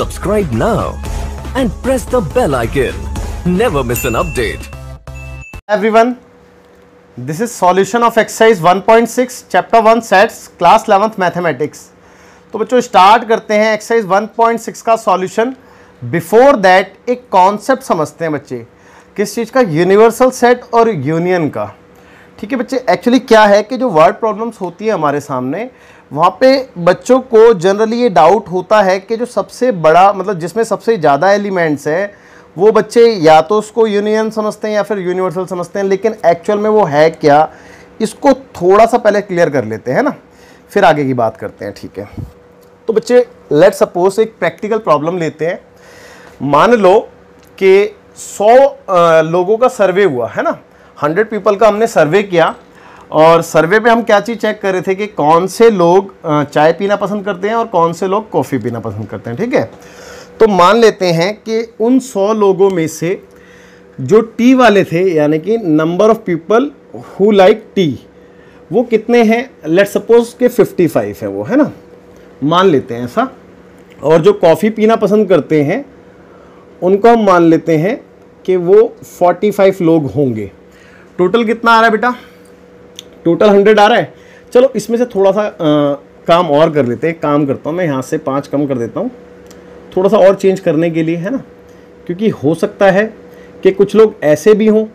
Subscribe now and press the bell icon. Never miss an update. Everyone, this is solution of exercise 1.6 chapter 1 sets class 11th mathematics. तो बच्चों start करते हैं exercise 1.6 का solution. Before that एक concept समझते हैं बच्चे, किस चीज़ का, यूनिवर्सल सेट और यूनियन का. ठीक है बच्चे, एक्चुअली क्या है कि जो वर्ड प्रॉब्लम्स होती है हमारे सामने, वहाँ पे बच्चों को जनरली ये डाउट होता है कि जो सबसे बड़ा मतलब जिसमें सबसे ज़्यादा एलिमेंट्स हैं वो बच्चे या तो उसको यूनियन समझते हैं या फिर यूनिवर्सल समझते हैं, लेकिन एक्चुअल में वो है क्या, इसको थोड़ा सा पहले क्लियर कर लेते हैं ना, फिर आगे की बात करते हैं. ठीक है, तो बच्चे लेट्स सपोज एक प्रैक्टिकल प्रॉब्लम लेते हैं. मान लो कि 100 लोगों का सर्वे हुआ है ना, 100 पीपल का हमने सर्वे किया, और सर्वे पे हम क्या चीज़ चेक कर रहे थे कि कौन से लोग चाय पीना पसंद करते हैं और कौन से लोग कॉफ़ी पीना पसंद करते हैं. ठीक है, तो मान लेते हैं कि उन 100 लोगों में से जो टी वाले थे, यानी कि number of people who like T, वो कितने हैं. लेट्स सपोज के 55 है वो, है ना, मान लेते हैं ऐसा. और जो कॉफ़ी पीना पसंद करते हैं उनको हम मान लेते हैं कि वो 45 लोग होंगे. टोटल कितना आ रहा है बेटा, टोटल 100 आ रहा है. चलो इसमें से थोड़ा सा काम और कर लेते हैं. काम करता हूँ मैं, यहाँ से 5 कम कर देता हूँ थोड़ा सा और चेंज करने के लिए, है ना, क्योंकि हो सकता है कि कुछ लोग ऐसे भी हों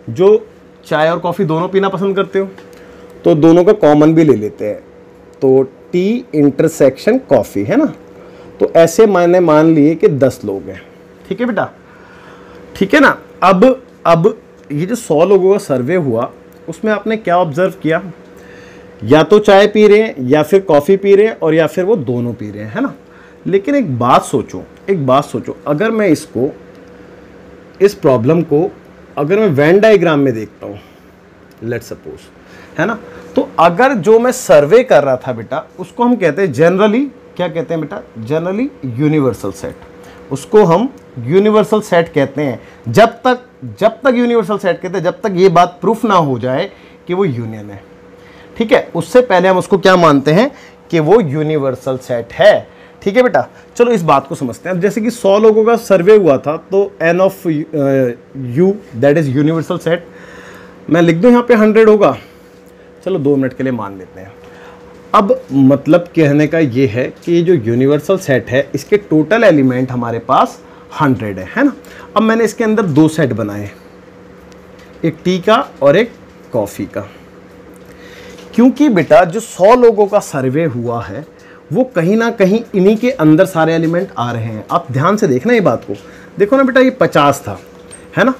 जो चाय और कॉफ़ी दोनों पीना पसंद करते हो, तो दोनों का कॉमन भी ले लेते हैं. तो टी इंटरसेक्शन कॉफ़ी, है ना, तो ऐसे मैंने मान लिए कि 10 लोग हैं. ठीक है बेटा, ठीक है ना. अब ये जो 100 लोगों का सर्वे हुआ उसमें आपने क्या ऑब्जर्व किया, या तो चाय पी रहे हैं या फिर कॉफ़ी पी रहे हैं और या फिर वो दोनों पी रहे हैं, है ना. लेकिन एक बात सोचो, अगर मैं इसको, इस प्रॉब्लम को अगर मैं वेन डायग्राम में देखता हूँ, लेट्स सपोज, है ना, तो अगर जो मैं सर्वे कर रहा था बेटा उसको हम कहते हैं जनरली, क्या कहते हैं बेटा, जनरली यूनिवर्सल सेट. उसको हम यूनिवर्सल सेट कहते हैं जब तक यूनिवर्सल सेट कहते हैं जब तक ये बात प्रूफ ना हो जाए कि वो यूनियन है. ठीक है, उससे पहले हम उसको क्या मानते हैं कि वो यूनिवर्सल सेट है. ठीक है बेटा, चलो इस बात को समझते हैं. अब जैसे कि 100 लोगों का सर्वे हुआ था, तो n of U that is universal set. मैं लिख दूं यहाँ पे 100 होगा. चलो 2 मिनट के लिए मान लेते हैं. अब मतलब कहने का ये है कि ये जो यूनिवर्सल सेट है इसके टोटल एलिमेंट हमारे पास 100 है ना. अब मैंने इसके अंदर 2 सेट बनाए, एक टी का और एक कॉफ़ी का, क्योंकि बेटा जो 100 लोगों का सर्वे हुआ है वो कहीं ना कहीं इन्हीं के अंदर सारे एलिमेंट आ रहे हैं. आप ध्यान से देखना ये बात को, देखो ना बेटा, ये 50 था, है ना.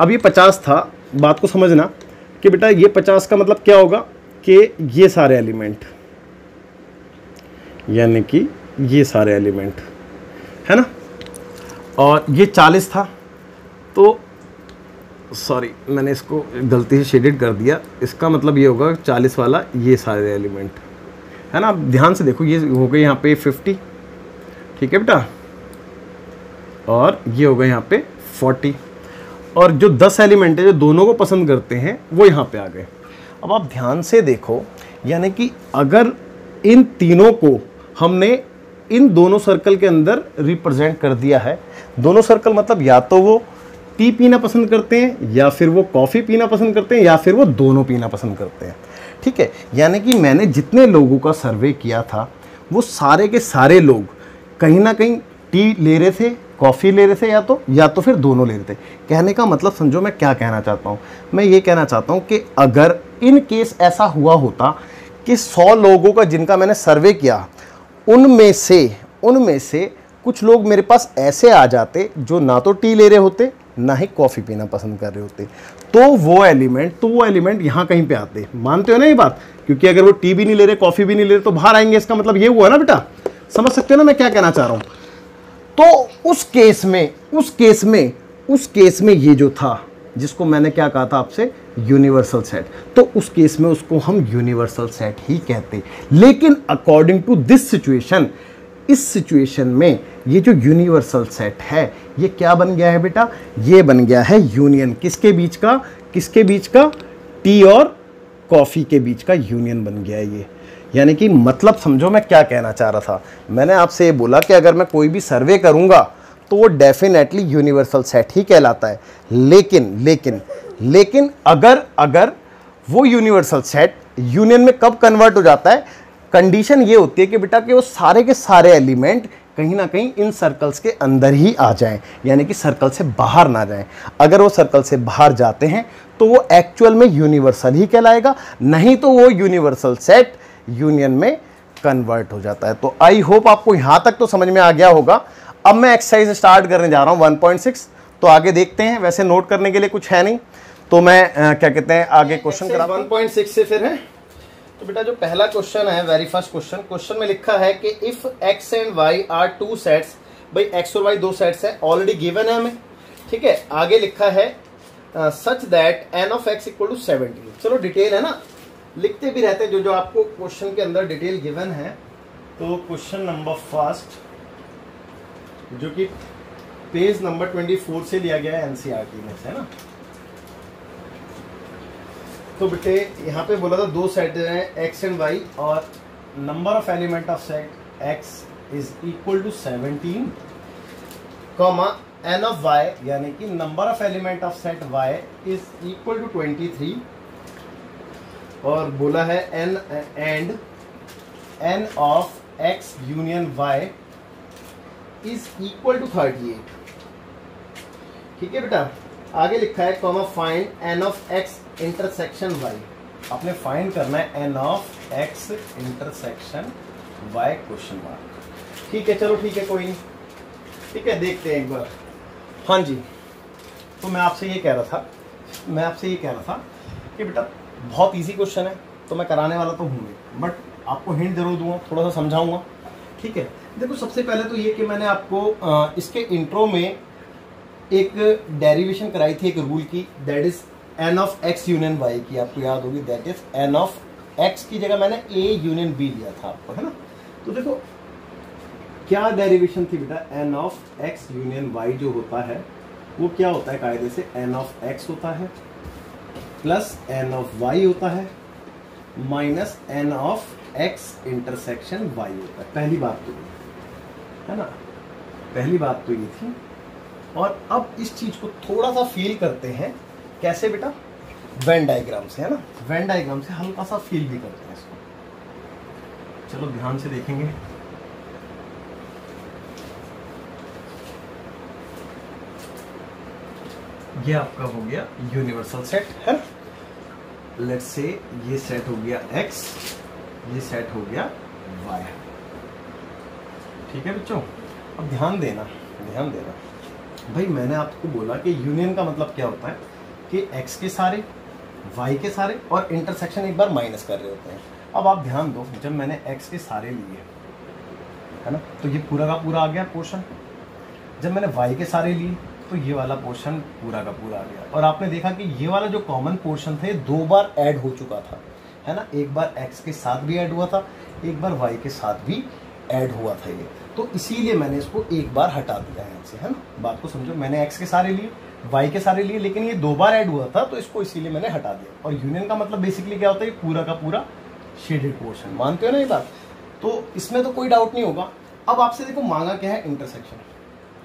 अब ये 50 था, बात को समझना कि बेटा ये 50 का मतलब क्या होगा कि ये सारे एलिमेंट, यानी कि ये सारे एलिमेंट, है ना. और ये 40 था, तो सॉरी मैंने इसको गलती से शेडेड कर दिया. इसका मतलब ये होगा 40 वाला ये सारे एलिमेंट, है ना. अब ध्यान से देखो, ये हो गए यहाँ पे 50, ठीक है बेटा, और ये हो गए यहाँ पे 40, और जो 10 एलिमेंट है जो दोनों को पसंद करते हैं वो यहाँ पे आ गए. अब आप ध्यान से देखो, यानी कि अगर इन तीनों को हमने इन दोनों सर्कल के अंदर रिप्रेजेंट कर दिया है, दोनों सर्कल मतलब या तो वो टी पीना पसंद करते हैं या फिर वो कॉफ़ी पीना पसंद करते हैं या फिर वो दोनों पीना पसंद करते हैं. ठीक है, यानी कि मैंने जितने लोगों का सर्वे किया था वो सारे के सारे लोग कहीं ना कहीं टी ले रहे थे, कॉफ़ी ले रहे थे, या तो फिर दोनों ले रहे थे. कहने का मतलब समझो मैं क्या कहना चाहता हूँ. मैं ये कहना चाहता हूँ कि अगर इन केस ऐसा हुआ होता कि 100 लोगों का जिनका मैंने सर्वे किया उनमें से कुछ लोग मेरे पास ऐसे आ जाते जो ना तो टी ले रहे होते ना ही कॉफ़ी पीना पसंद कर रहे होते, तो वो एलिमेंट यहाँ कहीं पे आते. मानते हो ना ये बात, क्योंकि अगर वो टी भी नहीं ले रहे, कॉफ़ी भी नहीं ले रहे, तो बाहर आएंगे. इसका मतलब ये हुआ ना बेटा, समझ सकते हो ना मैं क्या कहना चाह रहा हूँ. तो उस केस में ये जो था जिसको मैंने क्या कहा था आपसे, यूनिवर्सल सेट, तो उस केस में उसको हम यूनिवर्सल सेट ही कहते. लेकिन अकॉर्डिंग टू दिस सिचुएशन, इस सिचुएशन में ये जो यूनिवर्सल सेट है ये क्या बन गया है बेटा, ये बन गया है यूनियन. किसके बीच का, टी और कॉफ़ी के बीच का यूनियन बन गया है ये. यानी कि मतलब समझो मैं क्या कहना चाह रहा था। मैंने आपसे ये बोला कि अगर मैं कोई भी सर्वे करूंगा तो वो डेफिनेटली यूनिवर्सल सेट ही कहलाता है। लेकिन अगर वो यूनिवर्सल सेट यूनियन में कब कन्वर्ट हो जाता है, कंडीशन ये होती है कि बेटा कि वो सारे के सारे एलिमेंट कहीं ना कहीं इन सर्कल्स के अंदर ही आ जाएं, यानी कि सर्कल से बाहर ना जाएं। अगर वो सर्कल से बाहर जाते हैं तो वो एक्चुअल में यूनिवर्सल ही कहलाएगा, नहीं तो वो यूनिवर्सल सेट यूनियन में कन्वर्ट हो जाता है। तो आई होप आपको यहां तक तो समझ में आ गया होगा। अब मैं एक्सरसाइज स्टार्ट करने जा रहा हूं 1.6, तो आगे देखते हैं। वैसे नोट करने के लिए कुछ है नहीं, तो मैं क्या कहते हैं आगे क्वेश्चन करा 1.6 से फिर है। तो बेटा जो पहला क्वेश्चन है, वेरी फर्स्ट क्वेश्चन में लिखा है कि if x and y are two sets, भाई x और y दो सेट्स है, ऑलरेडी गिवन है हमें, ठीक है। आगे लिखा है such that n of x equal to 17। चलो डिटेल है ना, लिखते भी रहते हैं जो आपको क्वेश्चन के अंदर डिटेल गिवन है। तो क्वेश्चन नंबर फर्स्ट जो कि पेज नंबर 24 से लिया गया है एनसीईआरटी में से, है ना। तो बेटे यहाँ पे बोला था दो सेट हैं x एंड y, और number of element of set x is equal to 17, comma n of y यानी कि number of element of set y is equal to 23, और बोला है n of x union y is equal to 38। ठीक है बेटा, आगे लिखा है comma find n of x intersection y। आपने फाइंड करना है n of x intersection y question mark. ठीक है, चलो ठीक है, कोई नहीं, ठीक है, देखते हैं एक बार। हाँ जी, तो मैं आपसे ये कह रहा था कि बेटा बहुत इजी क्वेश्चन है, तो मैं कराने वाला तो हूँ, बट आपको हिंट जरूर दूंगा, थोड़ा सा समझाऊंगा। ठीक है, देखो सबसे पहले तो ये कि मैंने आपको इसके इंट्रो में एक डेरिवेशन कराई थी एक रूल की, that is n of x union y की, आपको याद होगी, that is n of x की जगह मैंने a यूनियन b लिया था आपको, है ना। तो देखो क्या डेरिवेशन थी बेटा, n of x union y जो होता है वो क्या होता है कायदे से, n ऑफ x होता है प्लस n ऑफ y होता है minus n of x intersection y होता है। पहली बात तो ये है ना, पहली बात तो ये थी। और अब इस चीज को थोड़ा सा फील करते हैं, कैसे बेटा, वेन डायग्राम से, है ना, वेन डायग्राम से हल्का सा फील भी करते हैं इसको। चलो ध्यान से देखेंगे। ये आपका हो गया यूनिवर्सल सेट है, लेट्स से ये सेट हो गया x, ये सेट हो गया y। ठीक है बच्चों, अब ध्यान देना भाई, मैंने आपको बोला कि यूनियन का मतलब क्या होता है कि x के सारे, y के सारे और इंटरसेक्शन एक बार माइनस कर रहे होते हैं। अब आप ध्यान दो, जब मैंने x के सारे लिए, है ना, तो ये पूरा का पूरा आ गया पोर्शन। जब मैंने y के सारे लिए तो ये वाला पोर्शन पूरा का पूरा आ गया। और आपने देखा कि ये वाला जो कॉमन पोर्शन थे दो बार ऐड हो चुका था, है ना, एक बार x के साथ भी ऐड हुआ था, एक बार y के साथ भी ऐड हुआ था ये, तो इसीलिए मैंने इसको एक बार हटा दिया है से, है ना। बात को समझो, मैंने x के सारे लिए, y के सारे लिए, लेकिन ये दो बार ऐड हुआ था तो इसको इसीलिए मैंने हटा दिया। और यूनियन का मतलब बेसिकली क्या होता है, पूरा का पूरा शेडेड पोर्शन। मानते हो ना ये बात, तो इसमें तो कोई डाउट नहीं होगा। अब आपसे देखो मांगा क्या है, इंटरसेक्शन।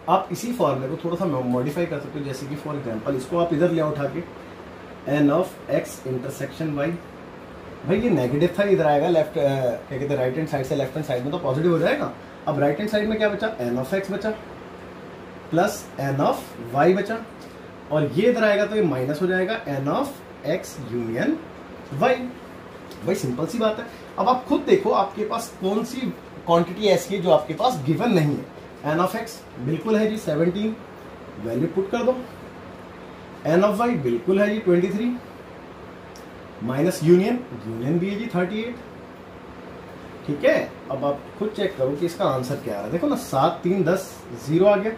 आप इसी फॉर्मूले को थोड़ा सा मॉडिफाई कर सकते हो, जैसे कि फॉर एग्जांपल इसको आप इधर ले उठा के n of x intersection y, भाई ये नेगेटिव था, इधर आएगा लेफ्ट, क्या कहते हैं, राइट हैंड साइड से लेफ्ट हैंड साइड में तो पॉजिटिव हो जाएगा। अब राइट हैंड साइड में क्या बचा, n ऑफ x बचा प्लस n ऑफ y बचा, और ये इधर आएगा तो ये माइनस हो जाएगा n of x union y। भाई सिंपल सी बात है। अब आप खुद देखो आपके पास कौन सी क्वांटिटी ऐसी है जो आपके पास गिवन नहीं है। n ऑफ x बिल्कुल है जी 17, वैल्यू पुट कर दो। n ऑफ y बिल्कुल है जी 23, माइनस यूनियन भी है जी 38। ठीक है, अब आप खुद चेक करो कि इसका आंसर क्या आ रहा है। देखो ना, 7 3 10 0 आ गया,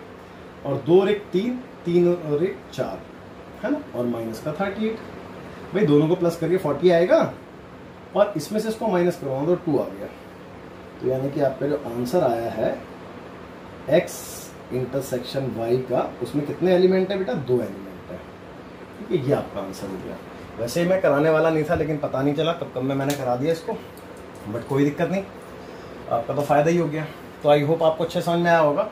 और 2 और 1 3, 3 और 1 4, है ना, और माइनस का 38। भाई दोनों को प्लस करके 40 आएगा, और इसमें से इसको माइनस करवाऊंगा तो 2 आ गया। तो यानी कि आपका जो आंसर आया है x इंटरसेक्शन y का, उसमें कितने एलिमेंट है बेटा, 2 एलिमेंट है। ठीक है, ये आपका आंसर हो गया। वैसे मैं कराने वाला नहीं था, लेकिन पता नहीं चला कब मैंने करा दिया इसको। बट कोई दिक्कत नहीं, आपका तो फ़ायदा ही हो गया। तो आई होप आपको अच्छे समझ में आया होगा।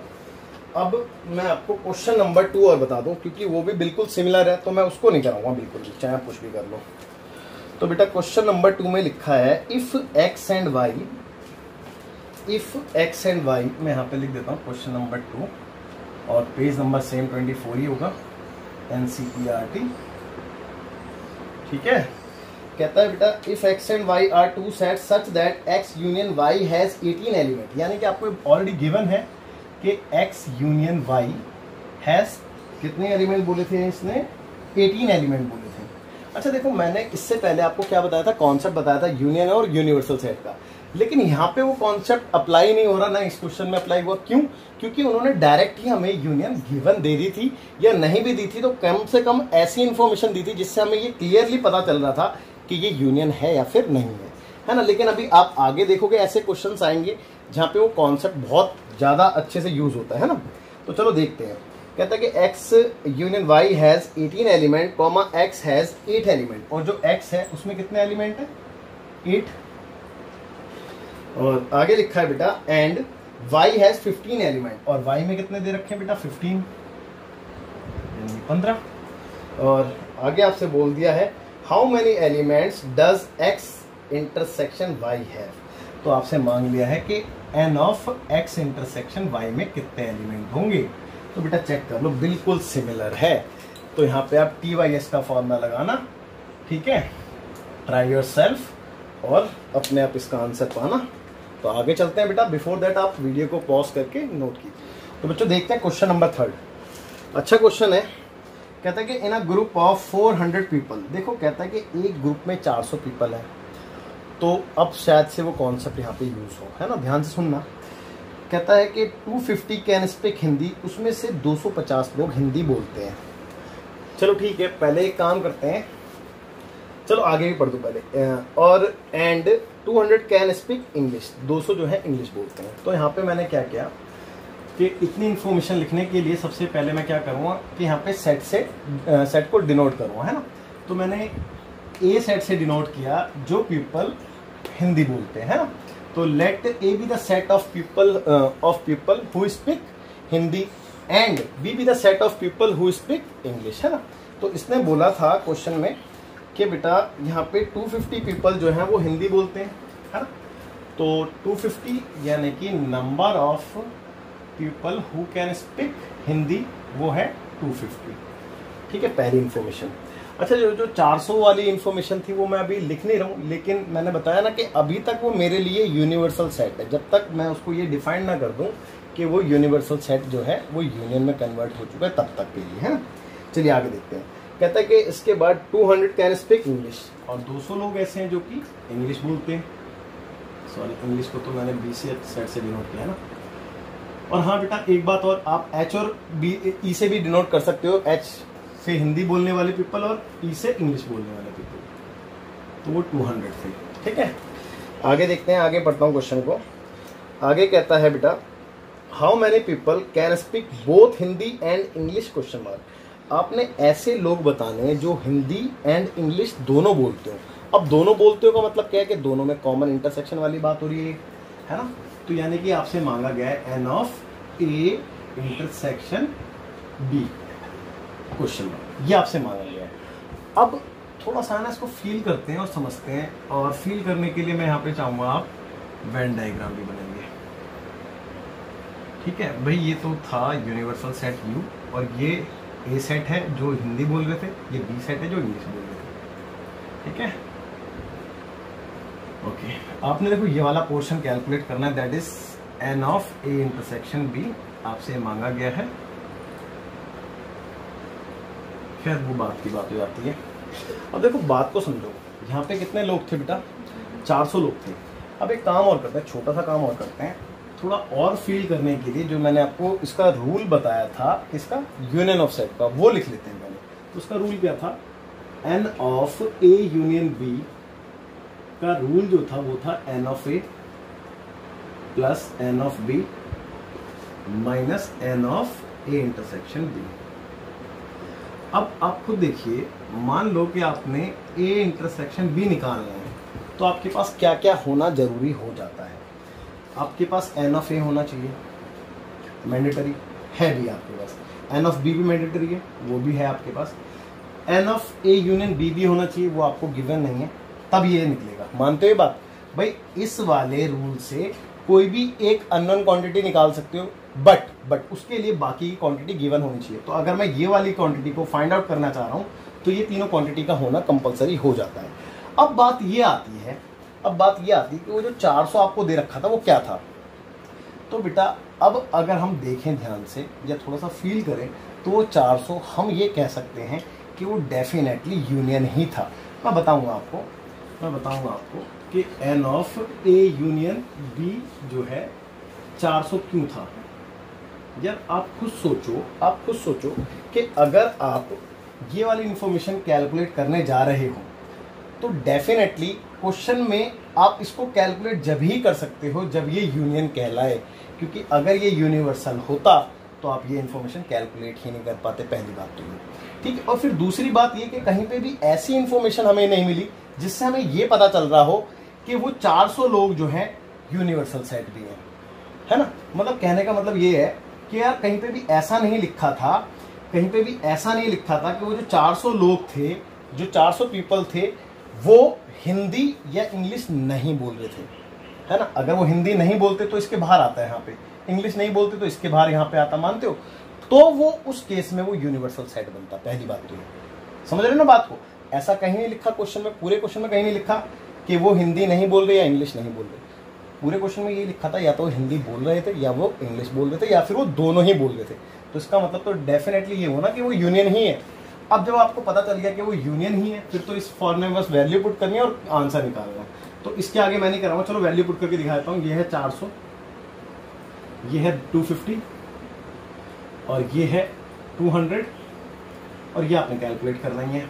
अब मैं आपको क्वेश्चन नंबर 2 और बता दूं, क्योंकि वो भी बिल्कुल सिमिलर है, तो मैं उसको नहीं कराऊंगा बिल्कुल भी, चाहे आप कुछ भी कर लो। तो बेटा क्वेश्चन नंबर 2 में लिखा है इफ़ एक्स एंड वाई, मैं यहाँ पे लिख देता हूँ क्वेश्चन नंबर 2, और पेज नंबर सेम 24 ही होगा, NCERT। ठीक है, कहता है बेटा if X and Y are two set such that X union Y has 18 element, यानी कि आपको ऑलरेडी गिवन है कि एक्स यूनियन वाई हैज कितने एलिमेंट बोले थे इसने, 18 एलिमेंट बोले थे। अच्छा देखो, मैंने इससे पहले आपको क्या बताया था, कॉन्सेप्ट बताया था यूनियन और यूनिवर्सल सेट का, लेकिन यहाँ पे वो कॉन्सेप्ट अप्लाई नहीं हो रहा, ना इस क्वेश्चन में अप्लाई हुआ। क्यों? क्योंकि उन्होंने डायरेक्ट ही हमें यूनियन गिवन दे दी थी, या नहीं भी दी थी तो कम से कम ऐसी इंफॉर्मेशन दी थी जिससे हमें ये क्लियरली पता चल रहा था कि ये यूनियन है या फिर नहीं है ना। लेकिन अभी आप आगे देखोगे ऐसे क्वेश्चंस आएंगे जहाँ पे वो कॉन्सेप्ट बहुत ज़्यादा अच्छे से यूज होता है ना। तो चलो देखते हैं। कहता है कि X union Y has 18 element comma X has 8 element, और जो एक्स है उसमें कितने एलिमेंट है, 8। और आगे लिखा है बेटा एंड y हैज 15 एलिमेंट, और y में कितने दे रखे हैं बेटा, 15 यानी 15। और आगे आपसे बोल दिया है how many elements does x intersection y have, तो आपसे मांग लिया है कि n of x intersection y में कितने एलिमेंट होंगे। तो बेटा चेक कर लो, बिल्कुल सिमिलर है। तो यहाँ पे आप TYS का फॉर्मूला लगाना, ठीक है, ट्राई योर सेल्फ, और अपने आप इसका आंसर पाना। तो आगे चलते हैं बेटा, बिफोर दैट आप वीडियो को पॉज करके नोट कीजिए। तो बच्चों देखते हैं क्वेश्चन नंबर 3। अच्छा क्वेश्चन है, कहता है कि in a group of 400 people, देखो कहता है कि एक ग्रुप में 400 पीपल है, तो अब शायद से वो कॉन्सेप्ट यहाँ पे यूज हो, है ना, ध्यान से सुनना। कहता है कि 250 कैन स्पीक हिंदी, उसमें से 250 लोग हिंदी बोलते हैं। चलो ठीक है, पहले एक काम करते हैं, चलो आगे भी पढ़ दो पहले। और एंड 200 कैन स्पीक इंग्लिश, 200 जो है इंग्लिश बोलते हैं। तो यहाँ पे मैंने क्या किया कि इतनी इन्फॉर्मेशन लिखने के लिए सबसे पहले मैं क्या करूँगा कि यहाँ पे सेट को डिनोट करूँगा, है ना। तो मैंने ए सेट से डिनोट किया जो पीपल हिंदी बोलते हैं, तो let A be the set of people who speak Hindi and B be the set of people who speak English, है ना। तो इसने बोला था क्वेश्चन में कि बेटा यहाँ पे 250 पीपल जो हैं वो हिंदी बोलते हैं, है ना। तो 250 यानी कि number of people who can speak Hindi वो है 250, ठीक है, पहली इंफॉर्मेशन। अच्छा जो 400 वाली इंफॉर्मेशन थी वो मैं अभी लिख नहीं रहा हूँ, लेकिन मैंने बताया ना कि अभी तक वो मेरे लिए यूनिवर्सल सेट है, जब तक मैं उसको ये डिफाइन ना कर दूँ कि वो यूनिवर्सल सेट जो है वो यूनियन में कन्वर्ट हो चुका है, तब तक के लिए, है ना। चलिए आगे देखते हैं। कहता है कि इसके बाद 200 कैन स्पीक इंग्लिश, और 200 लोग ऐसे हैं जो कि इंग्लिश बोलते हैं। सॉरी, इंग्लिश को तो मैंने बी से सेट से डिनोट किया ना। और हाँ बेटा एक बात और, आप एच और बी ई से भी डिनोट कर सकते हो, एच से हिंदी बोलने वाले पीपल और ई से इंग्लिश बोलने वाले पीपल, तो वो 200 थे, ठीक है। आगे देखते हैं, आगे पढ़ता हूँ क्वेश्चन को। आगे कहता है बेटा how many people can speak both Hindi and English question mark, आपने ऐसे लोग बताने जो हिंदी एंड इंग्लिश दोनों बोलते हो। अब दोनों बोलते हो का मतलब क्या है कि दोनों में कॉमन इंटरसेक्शन वाली बात हो रही है ना। तो यानी कि आपसे मांगा गया है n of A intersection B question mark, ये आपसे मांगा गया है। अब थोड़ा सा ना इसको फील करते हैं और समझते हैं, और फील करने के लिए मैं यहाँ पे चाहूँगा आप वेन डायग्राम भी बनाएंगे, ठीक है भाई। ये तो था यूनिवर्सल सेट यू, और ये ए सेट है जो हिंदी बोल रहे थे, ये बी सेट है जो इंग्लिश बोल रहे थे, ठीक है। ओके, आपने देखो ये वाला पोर्शन कैलकुलेट करना है, that is n of A intersection B, आपसे मांगा गया है। खैर वो बात की बात हो जाती है। अब देखो बात को समझो, यहाँ पे कितने लोग थे बेटा, 400 लोग थे। अब एक काम और करते हैं, छोटा सा काम और करते हैं, थोड़ा और फील करने के लिए जो मैंने आपको इसका रूल बताया था, इसका यूनियन ऑफ सेट का, वो लिख लेते हैं पहले। तो उसका रूल क्या था, n of A union B का रूल जो था वो था n of A plus n of B minus n of A intersection B. अब आप खुद देखिए, मान लो कि आपने ए इंटरसेक्शन बी निकालना है, तो आपके पास क्या क्या होना जरूरी हो जाता है। आपके पास एन ऑफ ए होना चाहिए, मैंडेटरी है भी आपके पास। एन ऑफ बी भी मैंडेटरी है, वो भी है आपके पास। N of A union B भी होना चाहिए, वो आपको गिवन नहीं है, तब ये निकलेगा। मानते हो ये बात? भाई इस वाले रूल से कोई भी एक अननोन क्वांटिटी निकाल सकते हो, बट उसके लिए बाकी की क्वांटिटी गिवन होनी चाहिए। तो अगर मैं ये वाली क्वांटिटी को फाइंड आउट करना चाह रहा हूँ तो ये तीनों क्वांटिटी का होना कंपलसरी हो जाता है। अब बात ये आती है कि वो जो 400 आपको दे रखा था वो क्या था। तो बेटा अब अगर हम देखें ध्यान से या थोड़ा सा फील करें तो वो 400 हम ये कह सकते हैं कि वो डेफिनेटली यूनियन ही था। मैं बताऊंगा आपको कि n of A union B जो है 400 क्यों था। यार आप खुद सोचो कि अगर आप ये वाली इंफॉर्मेशन कैलकुलेट करने जा रहे हो तो डेफिनेटली क्वेश्चन में आप इसको कैलकुलेट जब ही कर सकते हो जब ये यूनियन कहलाए, क्योंकि अगर ये यूनिवर्सल होता तो आप ये इंफॉर्मेशन कैलकुलेट ही नहीं कर पाते, पहली बात तो ये, ठीक है। और फिर दूसरी बात ये कि कहीं पे भी ऐसी इंफॉर्मेशन हमें नहीं मिली जिससे हमें ये पता चल रहा हो कि वो 400 लोग जो हैं यूनिवर्सल सेट भी हैं, है ना। मतलब कहने का मतलब ये है कि यार कहीं पे भी ऐसा नहीं लिखा था कि वो जो 400 लोग थे, जो 400 पीपल थे, वो हिंदी या इंग्लिश नहीं बोल रहे थे, है ना। अगर वो हिंदी नहीं बोलते तो इसके बाहर आता है, यहाँ पे इंग्लिश नहीं बोलते तो इसके बाहर यहाँ पे आता, मानते हो? तो वो उस केस में वो यूनिवर्सल सेट बनता। पहली बात तो ये समझ रहे हो ना बात को। ऐसा कहीं नहीं लिखा क्वेश्चन में, पूरे क्वेश्चन में कहीं नहीं लिखा कि वो हिंदी नहीं बोल रहे या इंग्लिश नहीं बोल रहे। पूरे क्वेश्चन में ये लिखा था या तो वो हिंदी बोल रहे थे या वो इंग्लिश बोल रहे थे या फिर वो दोनों ही बोल रहे थे। तो इसका मतलब तो डेफिनेटली ये होना कि वो यूनियन ही है। अब जब आपको पता चल गया कि वो यूनियन ही है, फिर तो इस फॉर्म में बस वैल्यू पुट करनी है और आंसर निकालना है। तो इसके आगे मैं नहीं कर रहा हूँ, चलो वैल्यू पुट करके दिखा देता हूँ। ये है 400, ये है 250 और ये है 200 और ये आपने कैलकुलेट करना ही है।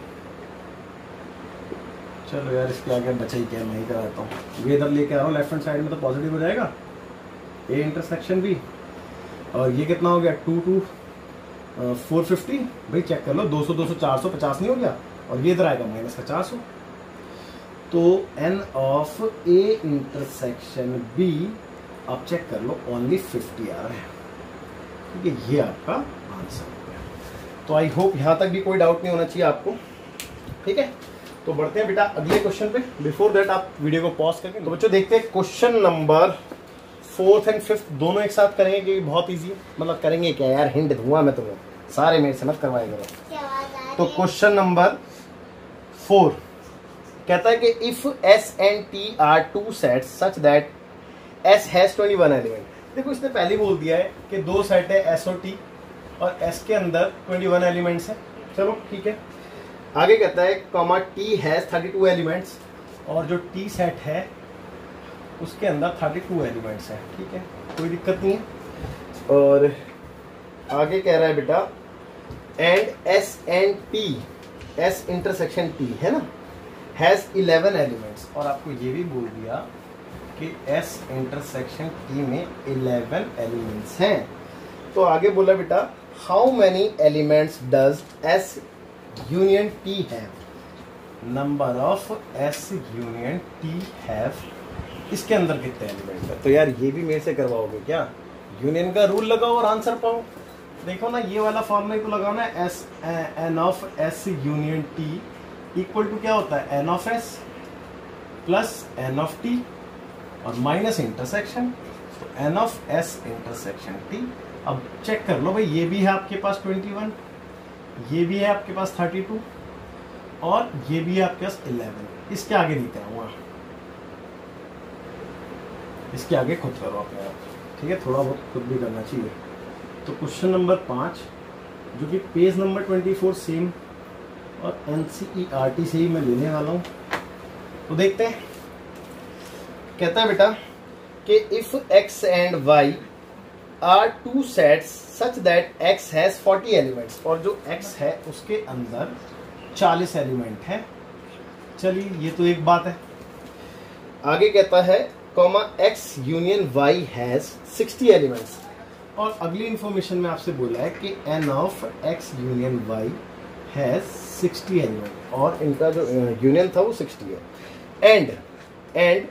चलो यार इसके आगे बचा ही क्या, मैं ही करा देता हूँ। ये इधर लेके आ रहा हूँ, लेफ्ट हैंड साइड में तो पॉजिटिव हो जाएगा ए इंटरसेक्शन बी। और ये कितना हो गया 450। भाई चेक कर लो, 200 200 400 50 नहीं हो गया। और ये इधर आएगा माइनस का 400। तो n of A intersection B आप चेक कर लो, ओनली 50 आ रहा है, ठीक है। ये आपका आंसर हो गया। तो आई होप यहां तक भी कोई डाउट नहीं होना चाहिए आपको, ठीक है। तो बढ़ते हैं बेटा अगले क्वेश्चन पे। बिफोर दैट आप वीडियो को पॉज करके तो बच्चों देखते हैं question number 4th and 5th दोनों एक साथ करेंगे क्योंकि बहुत इजी है। मतलब करेंगे क्या यार, हिंट दूंगा मैं तुम्हें, सारे मेरे से मत करवाए करो। तो क्वेश्चन नंबर 4 कहता है कि if S and T R two sets such that S has 21 element. देखो इसने पहले बोल दिया है कि 2 सेट है एस और टी, और एस के अंदर 21 एलिमेंट्स है। चलो ठीक है। आगे कहता है कॉमा टी हैज 32 एलिमेंट्स, और जो टी सेट है उसके अंदर 32 एलिमेंट्स हैं, ठीक है, कोई दिक्कत नहीं है। और आगे कह रहा है बेटा and S and T, S intersection T है ना, हैज 11 एलिमेंट्स। और आपको ये भी बोल दिया कि एस इंटरसेक्शन टी में 11 एलिमेंट्स हैं। तो आगे बोला बेटा how many elements does S union T have, number of S union T have, इसके अंदर कितने एलिमेंट है। तो यार ये भी मेरे से करवाओगे क्या, यूनियन का रूल लगाओ और आंसर पाओ। देखो ना ये वाला फॉर्मूला तो लगाओ ना, S n of S union T equal to क्या होता है, n of S plus n of T और माइनस इंटरसेक्शन, तो n of S intersection T. अब चेक कर लो भाई, ये भी है आपके पास 21, ये भी है आपके पास 32 और ये भी है आपके पास 11। इसके आगे नहीं कराऊंगा, इसके आगे खुद करो अपने आप, ठीक है, थोड़ा बहुत खुद भी करना चाहिए। तो क्वेश्चन नंबर 5 जो कि पेज नंबर 24 सेम और NCERT से ही मैं लेने वाला हूँ। तो देखते हैं, कहता है बेटा कि if x and y are two sets such that x has 40 elements, और जो x है उसके अंदर 40 एलिमेंट है। चलिए ये तो एक बात है। आगे कहता है comma x union y has 60 elements, और अगली इंफॉर्मेशन में आपसे बोला है कि n of x union y has 60 element, और इनका जो यूनियन था वो 60 है। And and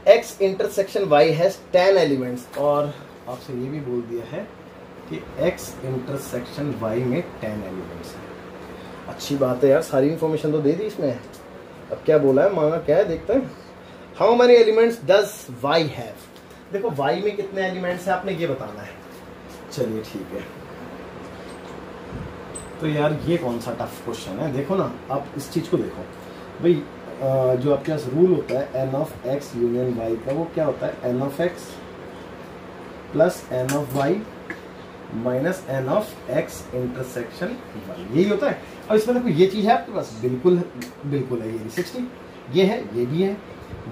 x intersection y has 10 elements, और आपसे ये भी बोल दिया है कि x इंटरसेक्शन y में 10 एलिमेंट्स है। अच्छी बात है यार, सारी इंफॉर्मेशन तो दे दी इसमें। अब क्या बोला है, मांगा क्या है देखते हैं। How many elements does y have, देखो y में कितने एलिमेंट्स हैं आपने ये बताना है। चलिए ठीक है, तो यार ये कौन सा टफ क्वेश्चन है, देखो ना आप इस चीज को देखो भाई। जो आपके पास रूल होता है n of x union y का, वो क्या होता है n of x plus n of y minus n of x intersection y, यही होता है। अब इसमें देखो ये चीज है आपके पास, बिल्कुल बिल्कुल है, ये 60 ये है, ये भी है,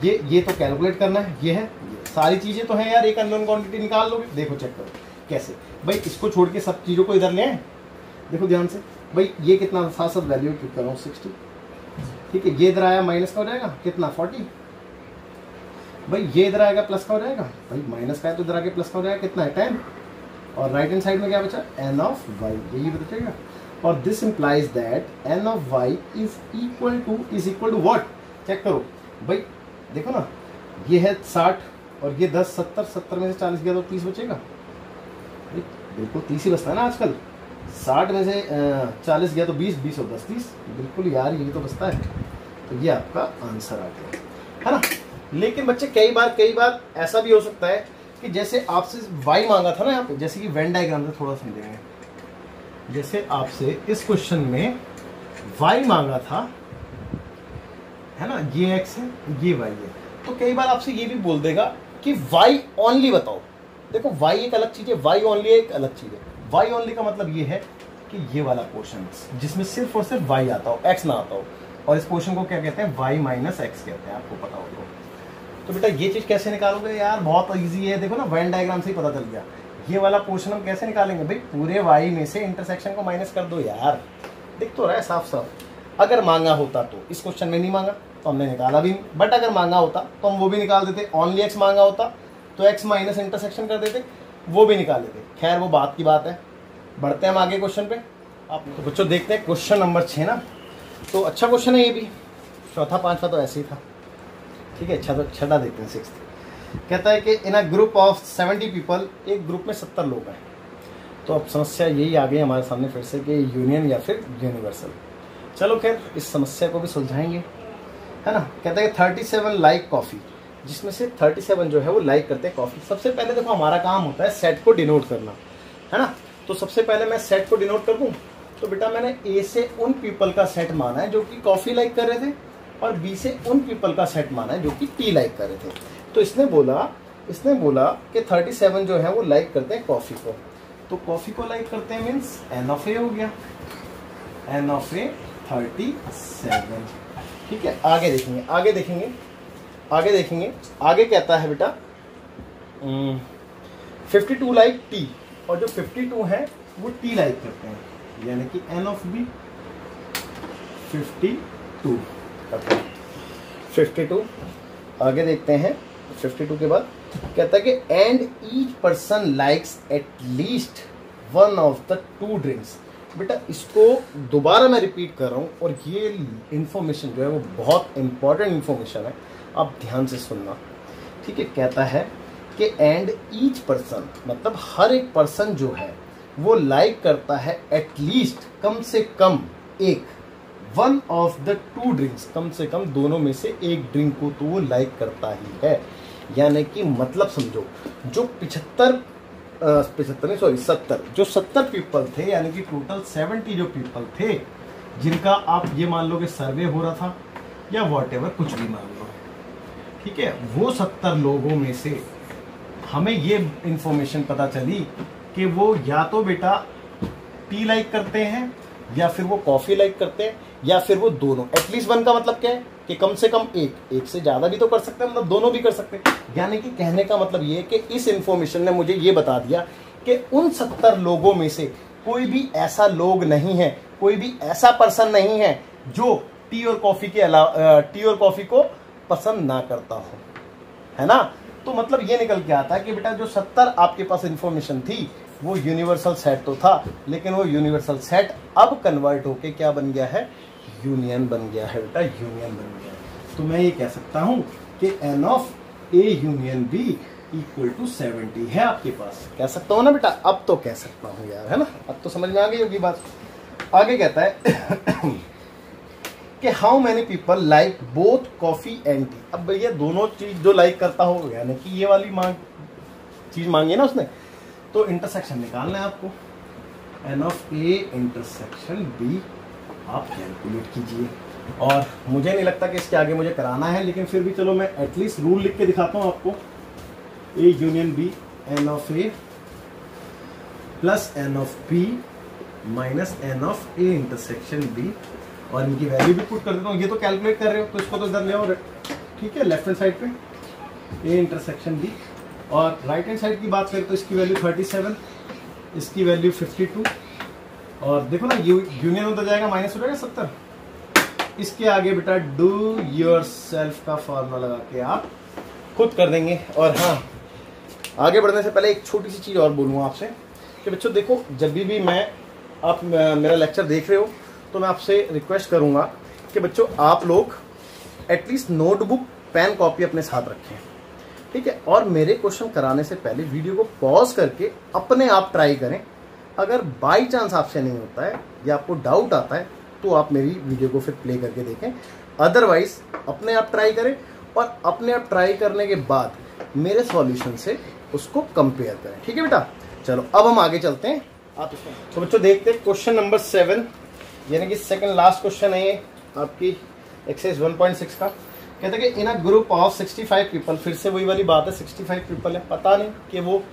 ये तो कैलकुलेट करना है, ये है, ये सारी चीजें तो हैं यार। एक अननोन क्वांटिटी निकाल लोगे, देखो चेक करो कैसे भाई। इसको छोड़ के सब चीजों को इधर ले आए, देखो ध्यान से भाई। ये कितना साथ साथ वैल्यू क्लिक कर रहा हूँ 60, ठीक है। ये इधर आया माइनस का हो जाएगा कितना 40 भाई। ये इधर आएगा प्लस का हो जाएगा भाई, माइनस का है तो इधर आके प्लस का हो जाएगा कितना है 10, और राइट हैंड साइड में क्या बचा n ऑफ y, यही बचेगा। और this implies that n of y is equal to what, check करो भाई। देखो ना ये है 60 और ये 10 70, 70 में से 40 गया तो 30 बचेगा भाई, बिल्कुल 30 ही बचता है ना आजकल। 60 में से 40 गया तो 20, 20 और 10 30, बिल्कुल यार यही तो बचता है। तो ये आपका आंसर आ गया है ना। लेकिन बच्चे कई बार ऐसा भी हो सकता है कि जैसे आपसे y मांगा था ना यहाँ पे, जैसे कि वेन डायग्राम से थोड़ा समझेंगे। जैसे आपसे इस क्वेश्चन में y मांगा था, है ना, ये x है ये y है, तो कई बार आपसे ये भी बोल देगा कि y ओनली बताओ। देखो y एक अलग चीज है, y ओनली एक अलग चीज है। y ओनली का मतलब ये है कि ये वाला पोर्शन जिसमें सिर्फ और सिर्फ y आता हो, x ना आता हो, और इस पोर्शन को क्या कहते हैं y माइनस x कहते हैं, आपको पता हो तो बेटा ये चीज कैसे निकालोगे यार, बहुत इजी है। देखो ना वेन डायग्राम से ही पता चल गया। ये वाला पोर्शन हम कैसे निकालेंगे भाई, पूरे y में से इंटरसेक्शन को माइनस कर दो यार, दिख तो रहा है साफ साफ। अगर मांगा होता तो, इस क्वेश्चन में नहीं मांगा तो हमने निकाला भी नहीं, बट अगर मांगा होता तो हम वो भी निकाल देते। ओनली x मांगा होता तो x माइनस इंटरसेक्शन कर देते, वो भी निकाल देते। खैर वो बात की बात है, बढ़ते हैं हम आगे क्वेश्चन पे। आप तो बच्चों देखते हैं क्वेश्चन नंबर 6 ना, तो अच्छा क्वेश्चन है ये भी। चौथा पांचवा तो ऐसे ही था, ठीक है। अच्छा तो छठा देखते हैं 6th। कहता है कि in a group of 70 people, एक ग्रुप में 70 लोग हैं। तो अब समस्या यही आ गई हमारे सामने फिर से कि यूनियन या फिर यूनिवर्सल। चलो खैर इस समस्या को भी सुलझाएंगे, है ना। कहता है 37 लाइक कॉफ़ी, जिसमें से 37 जो है वो लाइक करते हैं कॉफ़ी। सबसे पहले देखो हमारा काम होता है सेट को डिनोट करना, है ना। तो सबसे पहले मैं सेट को डिनोट कर दूँ, तो बेटा मैंने ए से उन पीपल का सेट माना है जो कि कॉफ़ी लाइक कर रहे थे, और बी से उन पीपल का सेट माना है जो कि टी लाइक कर रहे थे। तो इसने बोला कि 37 जो है वो लाइक करते हैं कॉफ़ी को। तो कॉफ़ी को लाइक करते हैं मीन्स एन ऑफ ए हो गया, एन ऑफ ए 37, ठीक है। आगे देखेंगे आगे कहता है बेटा 52 लाइक टी, और जो 52 है वो टी लाइक करते हैं, यानी कि एन ऑफ बी 52 52। आगे देखते हैं 52 के बाद कहता है कि and each person likes at least one of the 2 drinks. बेटा इसको दोबारा मैं रिपीट कर रहा हूँ, और ये इंफॉर्मेशन जो है वो बहुत इंपॉर्टेंट इंफॉर्मेशन है, आप ध्यान से सुनना, ठीक है। कहता है कि एंड ईच पर्सन मतलब हर एक पर्सन जो है वो लाइक करता है एटलीस्ट कम से कम एक, वन ऑफ द 2 ड्रिंक्स कम से कम दोनों में से एक ड्रिंक को तो वो लाइक करता ही है। यानी कि मतलब समझो जो 70 पीपल थे, यानी कि टोटल 70 जो पीपल थे जिनका आप ये मान लो कि सर्वे हो रहा था या वॉट एवर कुछ भी मान लो, ठीक है। वो 70 लोगों में से हमें ये इंफॉर्मेशन पता चली कि वो या तो बेटा टी लाइक करते हैं, या फिर वो कॉफी लाइक करते हैं, या फिर वो दोनों। एटलीस्ट वन का मतलब क्या है कि कम से कम एक से ज्यादा भी तो कर सकते हैं, मतलब दोनों भी कर सकते हैं। यानी कि कहने का मतलब ये है कि इस इंफॉर्मेशन ने मुझे ये बता दिया कि उन 70 लोगों में से कोई भी ऐसा लोग नहीं है, कोई भी ऐसा पर्सन नहीं है जो टी और कॉफी को पसंद ना करता हो, है ना। तो मतलब ये निकल के आता है कि बेटा जो 70 आपके पास इंफॉर्मेशन थी वो यूनिवर्सल सेट तो था, लेकिन वो यूनिवर्सल सेट अब कन्वर्ट होके क्या बन गया है, यूनियन बन गया है बेटा, यूनियन बन गया है। तो मैं ये कह सकता हूं कि n of A union B equal to 70 है आपके पास। कह सकता हूं ना बेटा? अब तो कह सकता हूं यार, है ना? अब तो समझ में आ गई होगी बात। आगे कहता है कि how many people like both coffee and T. अब भैया दोनों चीज जो लाइक करता हो, यानी कि ये वाली चीज मांगी ना उसने, तो इंटरसेक्शन निकालना है आपको। N of A intersection B आप कैलकुलेट कीजिए। और मुझे नहीं लगता कि इसके आगे मुझे कराना है, लेकिन फिर भी चलो मैं एटलीस्ट रूल लिख के दिखाता हूँ आपको। A union B n of A plus n of B minus n of A intersection B, और इनकी वैल्यू भी पुट कर देता हूँ। ये तो कैलकुलेट कर रहे हो तो इसको तो इधर ले आओ, ठीक है, लेफ्ट हैंड साइड पे ए इंटरसेक्शन बी। और राइट हैंड साइड की बात करें तो इसकी वैल्यू 37, इसकी वैल्यू 52, और देखो ना यूनियन उधर जाएगा, माइनस हो जाएगा 70। इसके आगे बेटा डू योर सेल्फ का फॉर्मूला लगा के आप खुद कर देंगे। और हाँ, आगे बढ़ने से पहले एक छोटी सी चीज़ और बोलूँगा आपसे कि बच्चों देखो, जब भी आप मेरा लेक्चर देख रहे हो तो मैं आपसे रिक्वेस्ट करूँगा कि बच्चों आप लोग एटलीस्ट नोटबुक पेन कॉपी अपने साथ रखें, ठीक है? और मेरे क्वेश्चन कराने से पहले वीडियो को पॉज करके अपने आप ट्राई करें। अगर बाई चांस आपसे नहीं होता है या आपको डाउट आता है तो आप मेरी वीडियो को फिर प्ले करके देखें, अदरवाइज अपने आप ट्राई करें और अपने आप ट्राई करने के बाद मेरे सॉल्यूशन से उसको कंपेयर करें, ठीक है बेटा? चलो अब हम आगे चलते हैं। आप तो बच्चों देखते हैं क्वेश्चन नंबर 7, यानी कि सेकंड लास्ट क्वेश्चन है ये आपकी एक्सरसाइज 1.6 का। कहते हैं कि in a group of 65 people, फिर से वही वाली बात है, 65 पीपल है, पता नहीं कि वो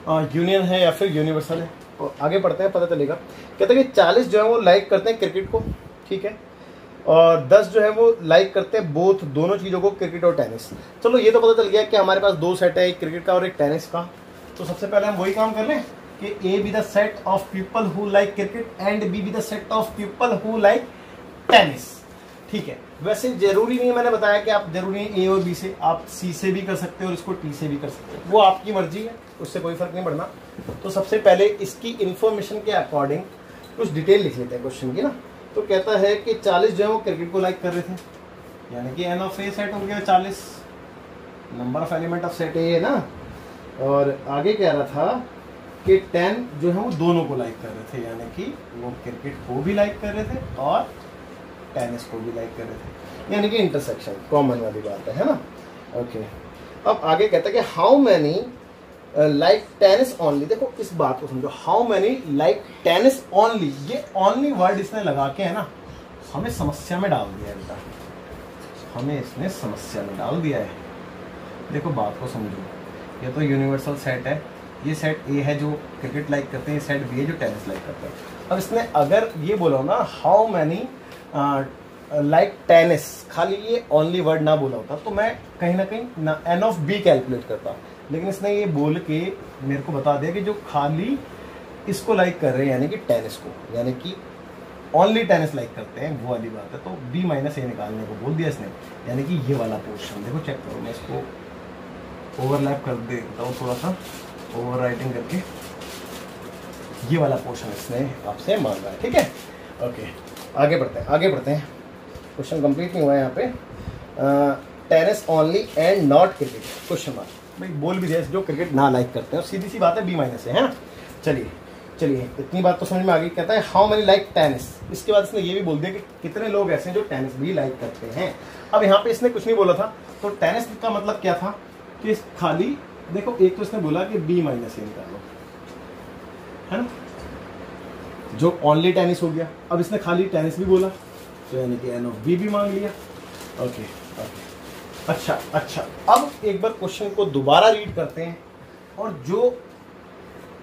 यूनियन है या फिर यूनिवर्सल है। और आगे पढ़ते हैं, पता चलेगा। कहते हैं कि 40 जो है वो लाइक करते हैं क्रिकेट को, ठीक है, और 10 जो है वो लाइक करते हैं बोथ, दोनों चीज़ों को, क्रिकेट और टेनिस। चलो ये तो पता चल गया कि हमारे पास दो सेट है, एक क्रिकेट का और एक टेनिस का। तो सबसे पहले हम वही काम कर लें कि A be the set of people who like cricket and B be the set of people who like tennis, ठीक है? वैसे जरूरी नहीं है, मैंने बताया कि आप जरूरी नहीं ए और बी से, आप सी से भी कर सकते हो और इसको टी से भी कर सकते हो, वो आपकी मर्जी है, उससे कोई फर्क नहीं पड़ना। तो सबसे पहले इसकी इंफॉर्मेशन के अकॉर्डिंग कुछ डिटेल लिख लेते हैं क्वेश्चन की ना। तो कहता है कि 40 जो है वो क्रिकेट को लाइक कर रहे थे, यानी कि एन ऑफ ए सेट हो गया 40, number of element of set ए है ना। और आगे कह रहा था कि 10 जो है वो दोनों को लाइक कर रहे थे, यानी कि वो क्रिकेट को भी लाइक कर रहे थे और टेनिस को भी लाइक कर रहे थे, यानी कि इंटरसेक्शन कॉमन वाली बात है ना। ओके, अब आगे कहता है कि how many like tennis only. देखो इस बात को समझो, how many like tennis only, ये ओनली वर्ड इसने लगा के है ना हमें समस्या में डाल दिया है बेटा, हमें इसने समस्या में डाल दिया है। देखो बात को समझो, ये तो यूनिवर्सल सेट है, ये सेट ए है जो क्रिकेट लाइक करते हैं, सेट बी है जो टेनिस लाइक करते हैं। अब इसने अगर ये बोला ना हाउ मैनी लाइक टेनिस, खाली ये ओनली वर्ड ना बोला होता तो मैं कहीं ना कहीं ना एन ऑफ बी कैलकुलेट करता, लेकिन इसने ये बोल के मेरे को बता दिया कि जो खाली इसको लाइक कर रहे हैं, यानी कि टेनिस को, यानी कि ओनली टेनिस लाइक करते हैं, वो वाली बात है। तो बी माइनस ए निकालने को बोल दिया इसने, यानी कि ये वाला पोर्शन देखो, चेक करो, मैं इसको ओवरलैप कर देता हूँ थोड़ा सा, ओवर राइटिंग करके, ये वाला पोर्शन इसने आपसे मांगा है, ठीक है? ओके, आगे बढ़ते हैं, क्वेश्चन कंप्लीट नहीं हुआ है यहाँ पे। Tennis only and not cricket, question mark. भाई बोल भी दिया जो क्रिकेट ना लाइक करते हैं, और सीधी सी बात है बी माइनस है ना। चलिए इतनी बात तो समझ में आ गई। कहता है हाउ मैनी लाइक टेनिस, इसके बाद इसने ये भी बोल दिया कि कितने लोग ऐसे हैं जो टेनिस भी लाइक करते हैं। अब यहाँ पे इसने कुछ नहीं बोला था, तो टेनिस का मतलब क्या था कि खाली देखो, एक तो इसने बोला कि बी माइनस ए निकाल लो, है ना, जो ओनली टेनिस हो गया। अब इसने खाली टेनिस भी बोला, तो यानी कि एन ऑफ बी भी मांग लिया। ओके, अच्छा, अब एक बार क्वेश्चन को दोबारा रीड करते हैं, और जो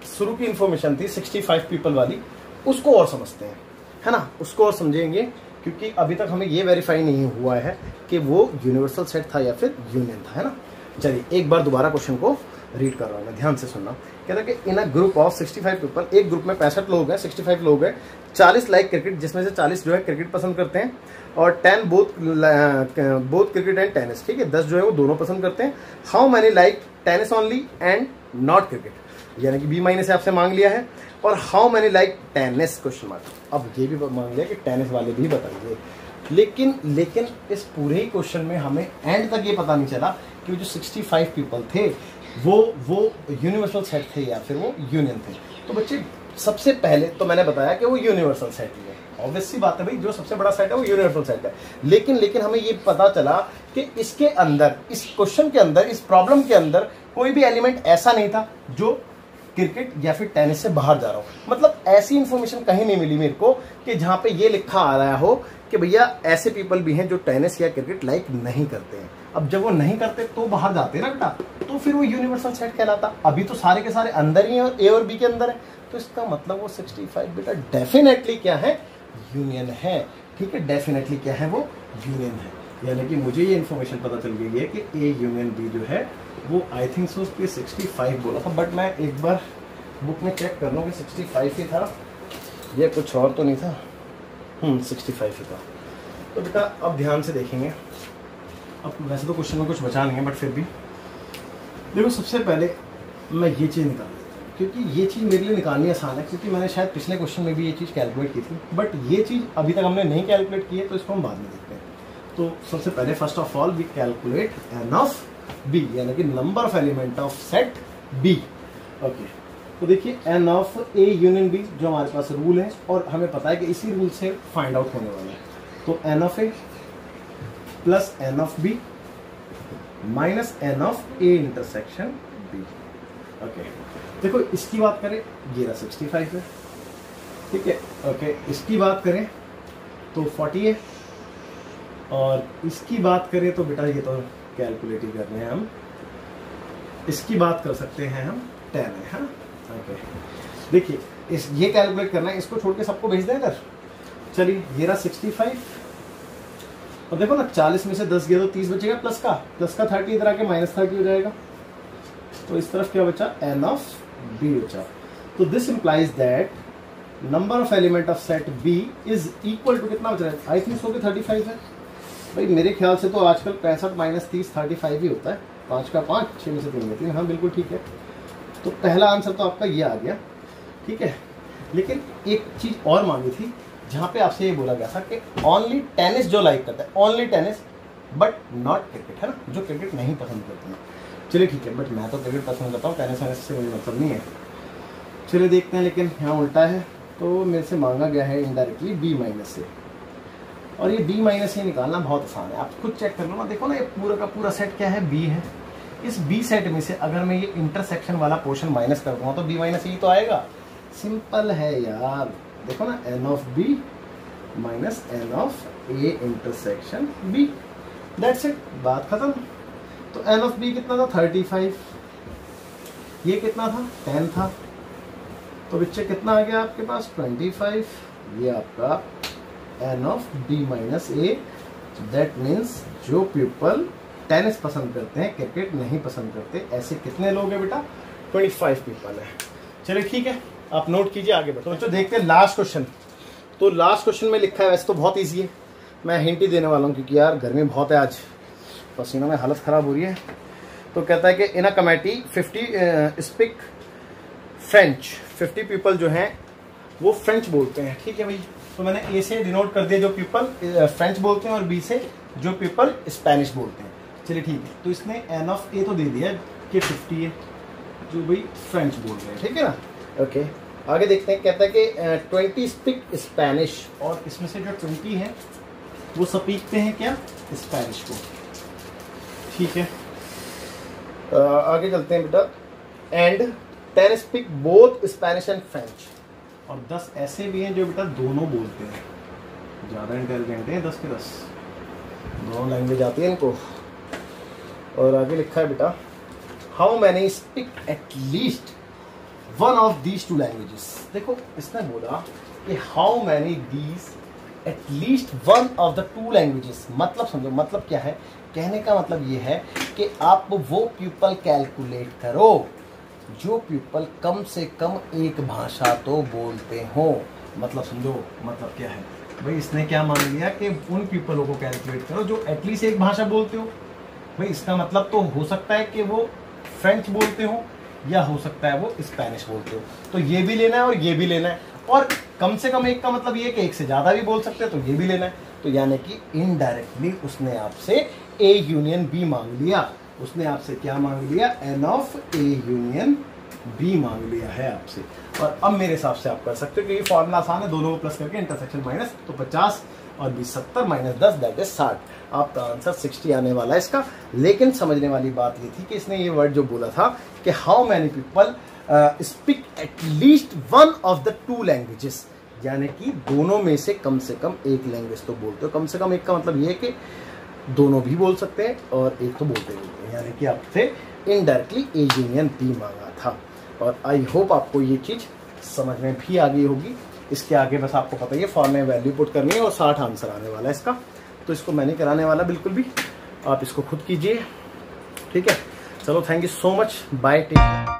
शुरू की इंफॉर्मेशन थी 65 पीपल वाली, उसको और समझते हैं, है ना, उसको और समझेंगे, क्योंकि अभी तक हमें ये वेरीफाई नहीं हुआ है कि वो यूनिवर्सल सेट था या फिर यूनियन था, है ना। चलिए एक बार दोबारा क्वेश्चन को रीड कर रहा हूँ मैं, ध्यान से सुनना। कहता है कि in a group of 65 people, एक ग्रुप में 65 लोग हैं, 65 लोग हैं, 40 लाइक क्रिकेट, जिसमें से 40 जो है क्रिकेट पसंद करते हैं, और 10 बोथ क्रिकेट एंड टेनिस, ठीक है, 10 जो है वो दोनों पसंद करते हैं। How many like tennis only and not cricket, यानी कि बी माइनस आपसे मांग लिया है। और how many like tennis, question mark. अब ये भी मांग लिया कि टेनिस वाले भी बताइए। लेकिन इस पूरे ही क्वेश्चन में हमें एंड तक ये पता नहीं चला कि वो जो 65 पीपल थे वो यूनिवर्सल सेट थे या फिर वो यूनियन थे। तो बच्चे सबसे पहले तो मैंने बताया कि वो यूनिवर्सल सेट ही है, ऑब्वियस सी बात है भाई, जो सबसे बड़ा सेट है वो यूनिवर्सल सेट है। लेकिन हमें ये पता चला कि इसके अंदर, इस क्वेश्चन के अंदर, इस प्रॉब्लम के अंदर कोई भी एलिमेंट ऐसा नहीं था जो क्रिकेट या फिर टेनिस से बाहर जा रहा हो। मतलब ऐसी इंफॉर्मेशन कहीं नहीं मिली मेरे को कि जहां पे ये लिखा आ रहा हो कि भैया ऐसे पीपल भी हैं जो टेनिस या क्रिकेट लाइक नहीं करते हैं। अब जब वो नहीं करते तो बाहर जाते हैं ना बेटा, तो फिर वो यूनिवर्सल सेट कहलाता। अभी तो सारे के सारे अंदर ही हैं और ए और बी के अंदर है, तो इसका मतलब वो 65 बेटा डेफिनेटली क्या है, यूनियन है। ठीक है, डेफिनेटली क्या है, वो यूनियन है। यानी कि मुझे ये इन्फॉर्मेशन पता चल गई है कि ए यूनियन बी जो है वो आई थिंक सो उसके 65 बोला था, बट मैं एक बार बुक में चेक कर लूँ कि 65 ही था या कुछ और तो नहीं था। 65 ही था। तो बेटा अब ध्यान से देखेंगे। अब वैसे तो क्वेश्चन में कुछ बचा नहीं है, बट फिर भी देखो, सबसे पहले मैं ये चीज़ निकाल देता हूँ, क्योंकि ये चीज़ मेरे लिए निकालनी आसान है, क्योंकि मैंने शायद पिछले क्वेश्चन में भी ये चीज़ कैलकुलेट की थी, बट ये चीज़ अभी तक हमने नहीं कैलकुलेट की है, तो इसको हम बाद में देखते हैं। तो सबसे पहले first of all we calculate n of B, यानी कि number of element of set B. Okay, तो देखिए n of A union B जो हमारे पास रूल है, और हमें पता है कि इसी रूल से फाइंड आउट होने वाला है। तो n of A plus n of B minus n of A intersection B. Okay, देखो इसकी बात करें, ये रहा 65 है, ठीक है। ओके, इसकी बात करें तो 40 है, और इसकी बात करें तो बेटा ये तो कैलकुलेट ही कर रहे हैं हम, इसकी बात कर सकते हैं हम 10 है, हाँ। ओके, देखिए इस ये कैलकुलेट करना है, इसको छोड़ के सबको भेज दें इधर। चलिए ये रहा 65, और देखो ना 40 में से 10 गया तो 30 बचेगा, प्लस का 30 इधर आके -30 हो जाएगा। तो इस तरफ क्या बचा, एन ऑफ बी बचा। तो this implies that number of element of set B is equal to कितना बच रहा है, आई थिंक सो कि 35 है भाई। मेरे ख्याल से तो आजकल 65 - 30 35 ही होता है। 5 का 5, 6 में से 3 में 3, हाँ बिल्कुल ठीक है। तो पहला आंसर तो आपका ये आ गया, ठीक है। लेकिन एक चीज़ और मांगी थी, जहाँ पे आपसे ये बोला गया था कि ओनली टेनिस जो लाइक करता है, only tennis but not cricket, है ना, जो क्रिकेट नहीं पसंद करते हैं। चलिए ठीक है, बट मैं तो क्रिकेट पसंद करता हूँ, टेनिस वेनिस से मुझे मतलब नहीं है। चलिए देखते हैं, लेकिन यहाँ उल्टा है, तो मेरे से मांगा गया है इनडायरेक्टली बी माइनस से, और ये बी माइनस से निकालना बहुत आसान है। आप खुद चेक कर लो ना, देखो ना ये पूरा का पूरा सेट क्या है, बी है। इस बी सेट में से अगर मैं ये इंटरसेक्शन वाला पोर्शन माइनस कर दूँगा तो बी माइनस ये तो आएगा। सिंपल है यार, देखो ना, n of B minus n of A intersection B, that's it, बात खत्म। तो एन ऑफ बी कितना था, 35, ये कितना था, 10 था, तो बच्चे कितना आ गया आपके पास, 25। ये आपका n of B minus A, that means जो पीपल टेनिस पसंद करते हैं, क्रिकेट नहीं पसंद करते, ऐसे कितने लोग हैं बेटा, 25 पीपल है। चलिए ठीक है, आप नोट कीजिए, आगे बढ़ो। तो देखते हैं लास्ट क्वेश्चन। तो लास्ट क्वेश्चन में लिखा है, वैसे तो बहुत ईजी है, मैं हिंट ही देने वाला हूँ क्योंकि यार गर्मी बहुत है, आज पसीना में हालत ख़राब हो रही है। तो कहता है कि in a committee 50 speak French, 50 people जो हैं वो फ्रेंच बोलते हैं, ठीक है भाई। तो मैंने ए से डिनोट कर दिया जो पीपल फ्रेंच बोलते हैं, और बी से जो पीपल स्पेनिश बोलते हैं। चलिए ठीक है, तो इसने एन ऑफ ए तो दे दिया कि 50 है जो भाई फ्रेंच बोल रहे हैं, ठीक है ना। ओके, आगे देखते हैं, कहता है कि 20 स्पीक स्पेनिश, और इसमें से जो 20 है वो सीखते हैं क्या, स्पेनिश को, ठीक है। आगे चलते हैं बेटा, and 10 speak both Spanish and French, और 10 ऐसे भी हैं जो बेटा दोनों बोलते हैं, ज़्यादा इंटेलिजेंट हैं 10 के 10, दोनों लैंग्वेज आती है इनको। और आगे लिखा है बेटा, how many speak at least one of these 2 languages. देखो इसने बोला कि how many these at least one of the 2 languages, मतलब समझो, मतलब क्या है, कहने का मतलब ये है कि आप वो पीपल कैलकुलेट करो जो पीपल कम से कम एक भाषा तो बोलते हो। मतलब समझो, मतलब क्या है भाई, इसने क्या मान लिया कि उन पीपलों को कैलकुलेट करो जो एटलीस्ट एक भाषा बोलते हो। भाई इसका मतलब तो हो सकता है कि वो फ्रेंच बोलते हो, या हो सकता है वो स्पेनिश बोलते हो। तो ये भी लेना है और ये भी लेना है, और कम से कम एक का मतलब ये कि एक से ज़्यादा भी बोल सकते हैं, तो ये भी लेना है। तो यानी कि इनडायरेक्टली उसने आपसे ए यूनियन बी मांग लिया। उसने आपसे क्या मांग लिया? N of A union B मांग लिया है आपसे। और अब मेरे हिसाब से आप कर सकते हो कि ये फॉर्मूला आसान है, दोनों को प्लस करके इंटरसेक्शन माइनस, तो 50 और 20 70 माइनस 10 दैट इज 60। आपका आंसर 60 आने वाला है इसका। लेकिन समझने वाली बात ये थी कि इसने ये वर्ड जो बोला था कि how many people speak at least one of the two languages, यानी कि दोनों में से कम एक लैंग्वेज तो बोलते हो। कम से कम एक का मतलब ये है कि दोनों भी बोल सकते हैं और एक तो बोलते हैं, यानी कि आपसे इनडायरेक्टली ए यूनियन बी मांगा था। और आई होप आपको ये चीज़ समझ में भी आ गई होगी। इसके आगे बस आपको पता ही है फॉर्म में वैल्यू पुट करनी है और 60 आंसर आने वाला है इसका। तो इसको मैं नहीं कराने वाला बिल्कुल भी, आप इसको खुद कीजिए, ठीक है। चलो, thank you so much, bye, take care.